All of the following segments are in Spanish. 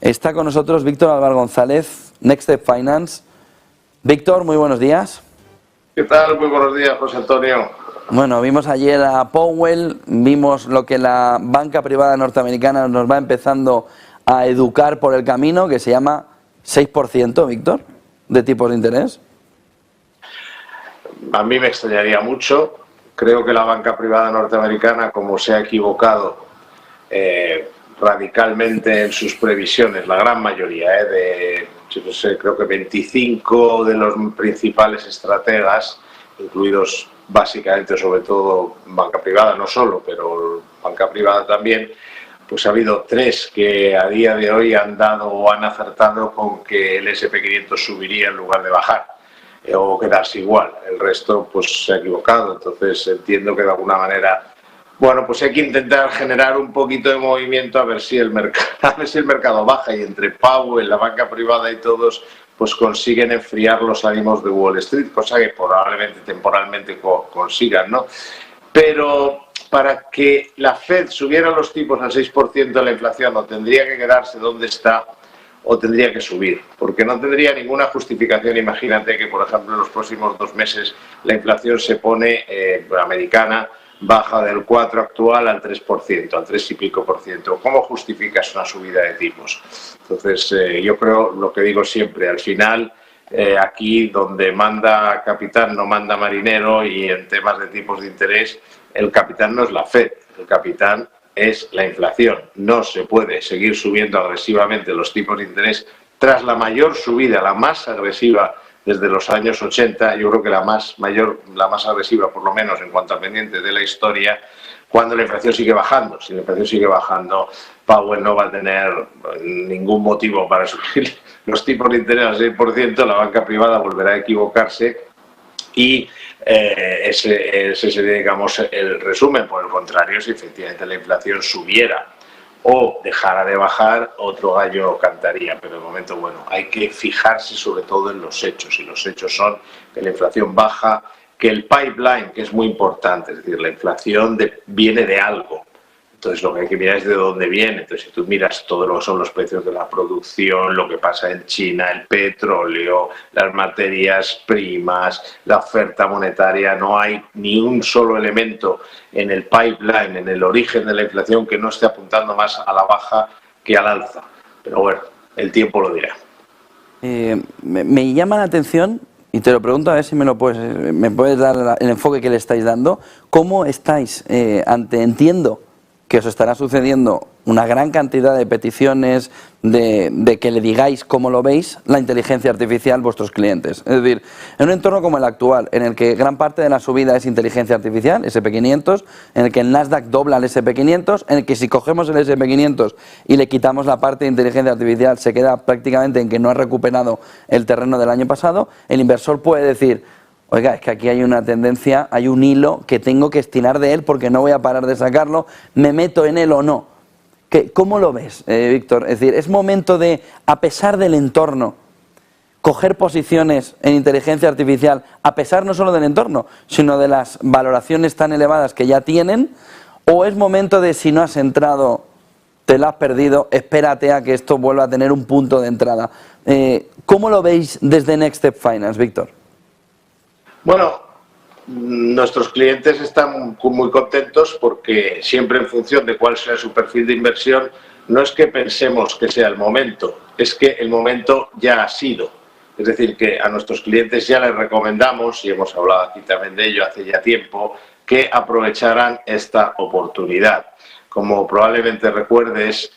Está con nosotros Víctor Álvaro González, Next Step Finance. Víctor, muy buenos días. ¿Qué tal? Muy buenos días, José Antonio. Bueno, vimos ayer a Powell, vimos lo que la banca privada norteamericana nos va empezando a educar por el camino, que se llama 6%, Víctor, de tipos de interés. A mí me extrañaría mucho. Creo que la banca privada norteamericana, como se ha equivocado radicalmente en sus previsiones, la gran mayoría, no sé, creo que 25 de los principales estrategas, incluidos básicamente, sobre todo, banca privada, no solo, pero banca privada también, pues ha habido 3 que a día de hoy han dado o han acertado con que el S&P 500 subiría en lugar de bajar o quedarse igual. El resto pues se ha equivocado. Entonces entiendo que de alguna manera, bueno, pues hay que intentar generar un poquito de movimiento a ver si el mercado baja, y entre Powell, la banca privada y todos pues consiguen enfriar los ánimos de Wall Street, cosa que probablemente temporalmente consigan, ¿no? Pero para que la Fed subiera los tipos al 6%, la inflación o tendría que quedarse donde está o tendría que subir, porque no tendría ninguna justificación. Imagínate que, por ejemplo, en los próximos 2 meses la inflación se pone, americana, baja del 4 actual al 3%, al 3 y pico por ciento. ¿Cómo justificas una subida de tipos? Entonces, yo creo lo que digo siempre, al final, aquí donde manda capitán no manda marinero, y en temas de tipos de interés, el capitán no es la Fed, el capitán es la inflación. No se puede seguir subiendo agresivamente los tipos de interés tras la mayor subida, la más agresiva desde los años 80, yo creo que la más agresiva, por lo menos en cuanto a pendiente de la historia, cuando la inflación sigue bajando. Si la inflación sigue bajando, Powell no va a tener ningún motivo para subir los tipos de interés al 6%, la banca privada volverá a equivocarse, y ese sería, digamos, el resumen. Por el contrario, si efectivamente la inflación subiera o dejara de bajar, otro gallo cantaría. Pero de momento, bueno, hay que fijarse sobre todo en los hechos, y los hechos son que la inflación baja, que el pipeline, que es muy importante, es decir, la inflación viene de algo. Entonces lo que hay que mirar es de dónde viene. Entonces, si tú miras todo lo que son los precios de la producción, lo que pasa en China, el petróleo, las materias primas, la oferta monetaria, no hay ni un solo elemento en el pipeline, en el origen de la inflación, que no esté apuntando más a la baja que al alza. Pero bueno, el tiempo lo dirá. Me llama la atención, y te lo pregunto a ver si me puedes dar el enfoque que le estáis dando. ¿Cómo estáis entiendo que os estará sucediendo una gran cantidad de peticiones de que le digáis cómo lo veis la inteligencia artificial a vuestros clientes? Es decir, en un entorno como el actual, en el que gran parte de la subida es inteligencia artificial, S&P 500, en el que el Nasdaq dobla el S&P 500, en el que si cogemos el S&P 500 y le quitamos la parte de inteligencia artificial, se queda prácticamente en que no ha recuperado el terreno del año pasado, el inversor puede decir: oiga, es que aquí hay una tendencia, hay un hilo que tengo que estirar de él porque no voy a parar de sacarlo, ¿me meto en él o no? ¿Cómo lo ves, Víctor? Es decir, ¿es momento de, a pesar del entorno, coger posiciones en inteligencia artificial, a pesar no solo del entorno, sino de las valoraciones tan elevadas que ya tienen? ¿O es momento de, si no has entrado, te lo has perdido, espérate a que esto vuelva a tener un punto de entrada? ¿Cómo lo veis desde Next Step Finance, Víctor? Bueno, nuestros clientes están muy contentos, porque siempre, en función de cuál sea su perfil de inversión, no es que pensemos que sea el momento, es que el momento ya ha sido. Es decir, que a nuestros clientes ya les recomendamos, y hemos hablado aquí también de ello hace ya tiempo, que aprovecharan esta oportunidad. Como probablemente recuerdes,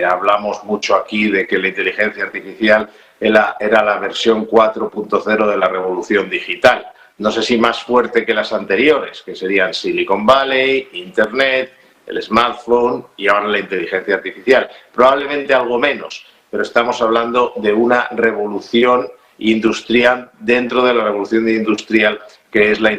hablamos mucho aquí de que la inteligencia artificial era la versión 4.0 de la revolución digital. No sé si más fuerte que las anteriores, que serían Silicon Valley, Internet, el smartphone y ahora la inteligencia artificial. Probablemente algo menos, pero estamos hablando de una revolución industrial dentro de la revolución industrial, que es la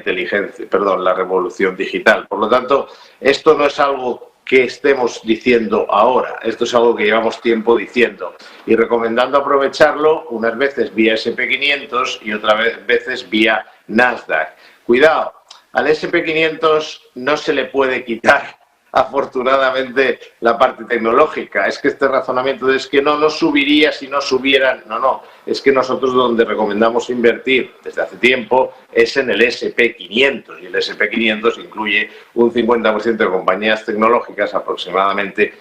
revolución digital. Por lo tanto, esto no es algo que estemos diciendo ahora, esto es algo que llevamos tiempo diciendo y recomendando aprovecharlo, unas veces vía S&P 500 y otras veces vía Nasdaq. Cuidado, al S&P 500 no se le puede quitar afortunadamente la parte tecnológica. Es que este razonamiento es que no subiría si no subieran. No, es que nosotros donde recomendamos invertir desde hace tiempo es en el S&P 500 y el S&P 500 incluye un 50% de compañías tecnológicas aproximadamente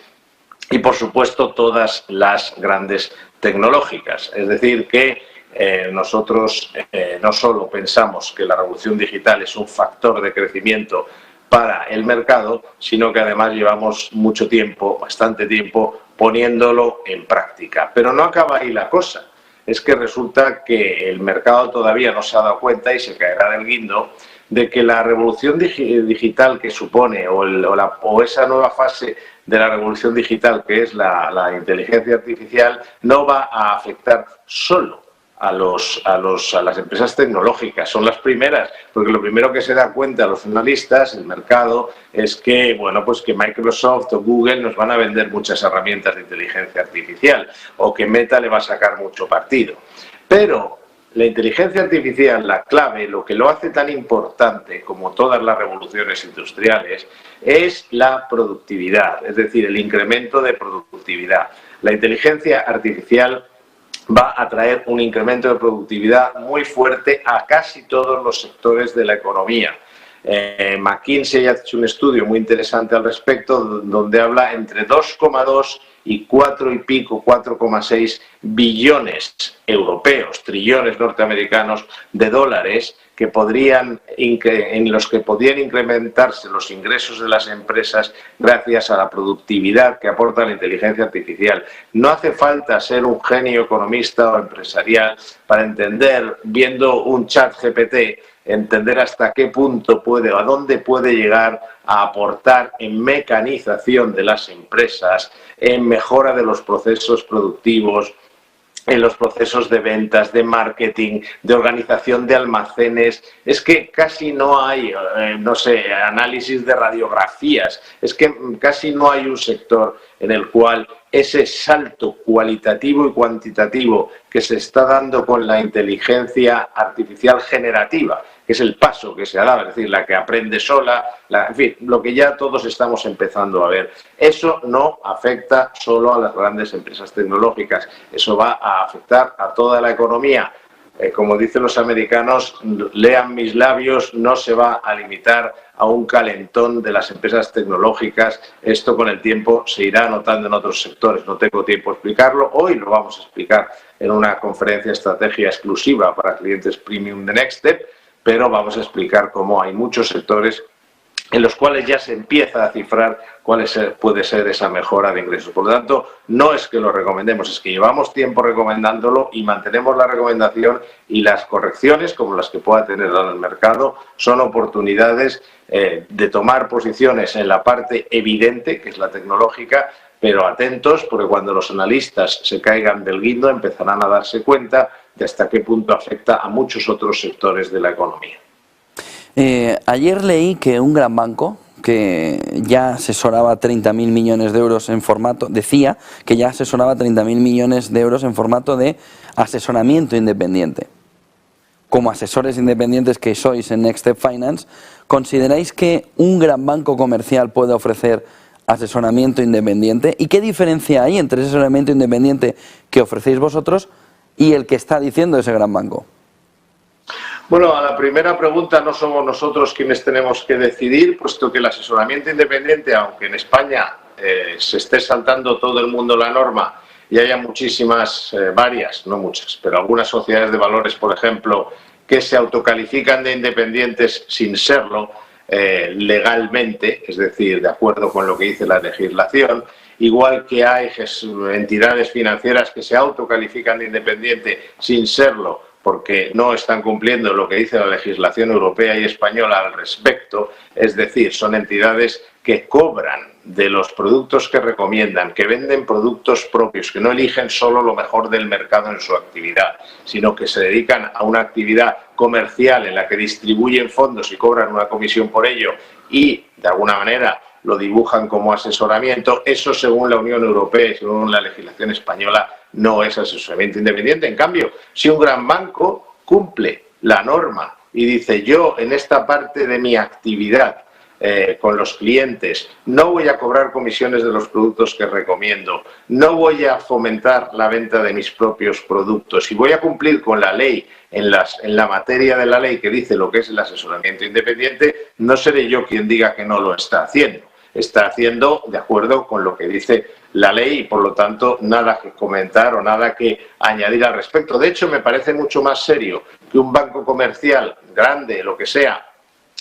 y por supuesto todas las grandes tecnológicas. Es decir que nosotros no solo pensamos que la revolución digital es un factor de crecimiento para el mercado, sino que además llevamos mucho tiempo, bastante tiempo, poniéndolo en práctica. Pero no acaba ahí la cosa. Es que resulta que el mercado todavía no se ha dado cuenta y se caerá del guindo de que la revolución digital que supone o esa nueva fase de la revolución digital que es la inteligencia artificial no va a afectar solo a las empresas tecnológicas. Son las primeras, porque lo primero que se da cuenta los analistas, el mercado, es que, bueno, pues que Microsoft o Google nos van a vender muchas herramientas de inteligencia artificial o que Meta le va a sacar mucho partido. Pero la inteligencia artificial, la clave, lo que lo hace tan importante como todas las revoluciones industriales, es la productividad, es decir, el incremento de productividad. La inteligencia artificial va a traer un incremento de productividad muy fuerte a casi todos los sectores de la economía. McKinsey ha hecho un estudio muy interesante al respecto donde habla entre 2,2 y 4,6 billones europeos, trillones norteamericanos de dólares en los que podrían incrementarse los ingresos de las empresas gracias a la productividad que aporta la inteligencia artificial. No hace falta ser un genio economista o empresarial para entender, viendo un chat GPT, entender hasta qué punto puede o a dónde puede llegar a aportar en mecanización de las empresas, en mejora de los procesos productivos, en los procesos de ventas, de marketing, de organización de almacenes. Es que casi no hay, análisis de radiografías. Es que casi no hay un sector en el cual ese salto cualitativo y cuantitativo que se está dando con la inteligencia artificial generativa, que es el paso que se ha dado, es decir, la que aprende sola, en fin, lo que ya todos estamos empezando a ver. Eso no afecta solo a las grandes empresas tecnológicas, eso va a afectar a toda la economía. Como dicen los americanos, lean mis labios, no se va a limitar a un calentón de las empresas tecnológicas. Esto con el tiempo se irá notando en otros sectores. No tengo tiempo de explicarlo. Hoy lo vamos a explicar en una conferencia estrategia exclusiva para clientes premium de Nextstep, pero vamos a explicar cómo hay muchos sectores en los cuales ya se empieza a cifrar cuál puede ser esa mejora de ingresos. Por lo tanto, no es que lo recomendemos, es que llevamos tiempo recomendándolo y mantenemos la recomendación, y las correcciones, como las que pueda tener el mercado, son oportunidades de tomar posiciones en la parte evidente, que es la tecnológica, pero atentos, porque cuando los analistas se caigan del guindo empezarán a darse cuenta de hasta qué punto afecta a muchos otros sectores de la economía. Ayer leí que un gran banco que ya asesoraba 30.000 millones de euros en formato, decía que ya asesoraba 30.000 millones de euros en formato de asesoramiento independiente. Como asesores independientes que sois en Nextstep Finance, ¿consideráis que un gran banco comercial puede ofrecer asesoramiento independiente? ¿Y qué diferencia hay entre ese asesoramiento independiente que ofrecéis vosotros y el que está diciendo ese gran banco? Bueno, a la primera pregunta, no somos nosotros quienes tenemos que decidir, puesto que el asesoramiento independiente, aunque en España se esté saltando todo el mundo la norma y haya muchísimas, varias, no muchas, pero algunas sociedades de valores, por ejemplo, que se autocalifican de independientes sin serlo legalmente, es decir, de acuerdo con lo que dice la legislación, igual que hay entidades financieras que se autocalifican de independiente sin serlo, porque no están cumpliendo lo que dice la legislación europea y española al respecto, es decir, son entidades que cobran de los productos que recomiendan, que venden productos propios, que no eligen solo lo mejor del mercado en su actividad, sino que se dedican a una actividad comercial en la que distribuyen fondos y cobran una comisión por ello y, de alguna manera, lo dibujan como asesoramiento. Eso, según la Unión Europea y según la legislación española, no es asesoramiento independiente. En cambio, si un gran banco cumple la norma y dice: yo en esta parte de mi actividad con los clientes, no voy a cobrar comisiones de los productos que recomiendo, no voy a fomentar la venta de mis propios productos y voy a cumplir con la ley en la materia de la ley que dice lo que es el asesoramiento independiente, no seré yo quien diga que no lo está haciendo. Está haciendo de acuerdo con lo que dice la ley y, por lo tanto, nada que comentar o nada que añadir al respecto. De hecho, me parece mucho más serio que un banco comercial grande, lo que sea,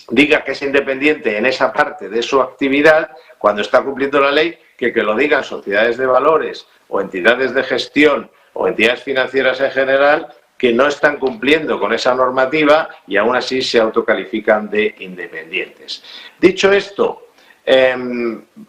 diga que es independiente en esa parte de su actividad cuando está cumpliendo la ley, que lo digan sociedades de valores o entidades de gestión o entidades financieras en general que no están cumpliendo con esa normativa y aún así se autocalifican de independientes. Dicho esto,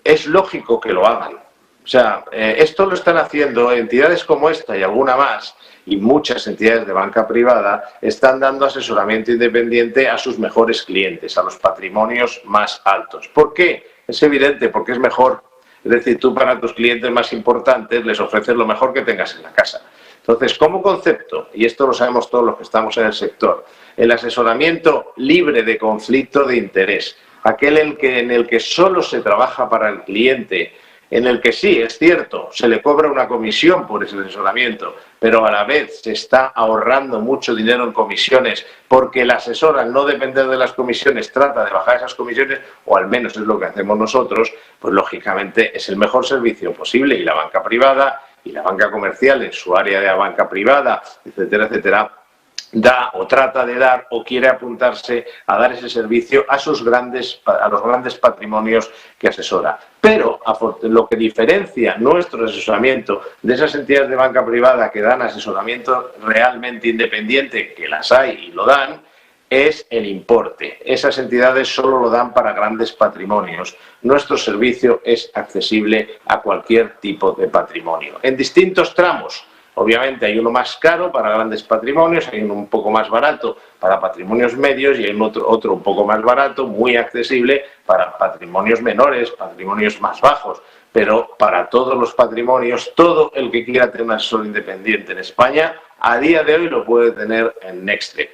es lógico que lo hagan. O sea, esto lo están haciendo entidades como esta y alguna más, y muchas entidades de banca privada están dando asesoramiento independiente a sus mejores clientes, a los patrimonios más altos. ¿Por qué? Es evidente, porque es mejor. Es decir, tú para tus clientes más importantes les ofreces lo mejor que tengas en la casa. Entonces, como concepto, y esto lo sabemos todos los que estamos en el sector, el asesoramiento libre de conflicto de interés, aquel en el que solo se trabaja para el cliente, en el que sí, es cierto, se le cobra una comisión por ese asesoramiento, pero a la vez se está ahorrando mucho dinero en comisiones porque el asesor, al no depender de las comisiones, trata de bajar esas comisiones, o al menos es lo que hacemos nosotros, pues lógicamente es el mejor servicio posible, y la banca privada y la banca comercial en su área de banca privada, etcétera, etcétera, da o trata de dar o quiere apuntarse a dar ese servicio a los grandes patrimonios que asesora. Pero lo que diferencia nuestro asesoramiento de esas entidades de banca privada que dan asesoramiento realmente independiente, que las hay y lo dan, es el importe. Esas entidades solo lo dan para grandes patrimonios. Nuestro servicio es accesible a cualquier tipo de patrimonio. En distintos tramos. Obviamente hay uno más caro para grandes patrimonios, hay uno un poco más barato para patrimonios medios y hay otro un poco más barato, muy accesible para patrimonios menores, patrimonios más bajos. Pero para todos los patrimonios, todo el que quiera tener un asesor independiente en España, a día de hoy lo puede tener en Nextre.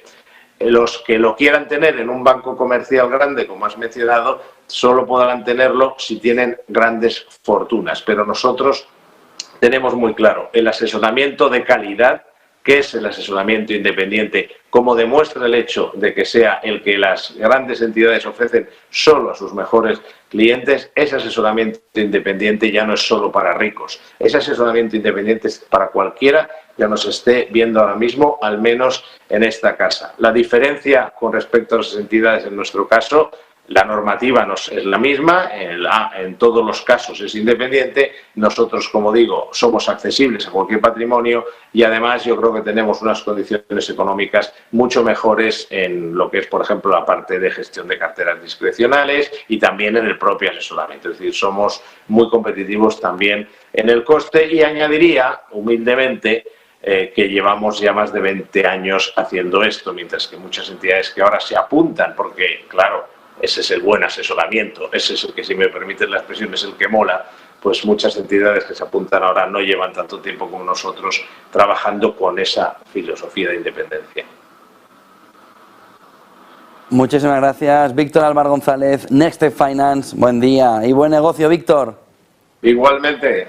Los que lo quieran tener en un banco comercial grande, como has mencionado, solo podrán tenerlo si tienen grandes fortunas. Pero nosotros tenemos muy claro el asesoramiento de calidad, que es el asesoramiento independiente, como demuestra el hecho de que sea el que las grandes entidades ofrecen solo a sus mejores clientes. Ese asesoramiento independiente ya no es solo para ricos, ese asesoramiento independiente es para cualquiera que nos esté viendo ahora mismo, al menos en esta casa. La diferencia con respecto a las entidades en nuestro caso, la normativa es la misma, en todos los casos es independiente. Nosotros, como digo, somos accesibles a cualquier patrimonio y además yo creo que tenemos unas condiciones económicas mucho mejores en lo que es, por ejemplo, la parte de gestión de carteras discrecionales y también en el propio asesoramiento. Es decir, somos muy competitivos también en el coste y añadiría, humildemente, que llevamos ya más de 20 años haciendo esto, mientras que muchas entidades que ahora se apuntan, porque, claro, ese es el buen asesoramiento, ese es el que, si me permiten la expresión, es el que mola, pues muchas entidades que se apuntan ahora no llevan tanto tiempo como nosotros trabajando con esa filosofía de independencia. Muchísimas gracias, Víctor Álvaro González, Nextre Finance. Buen día y buen negocio, Víctor. Igualmente.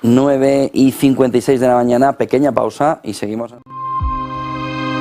9:56 de la mañana, pequeña pausa y seguimos.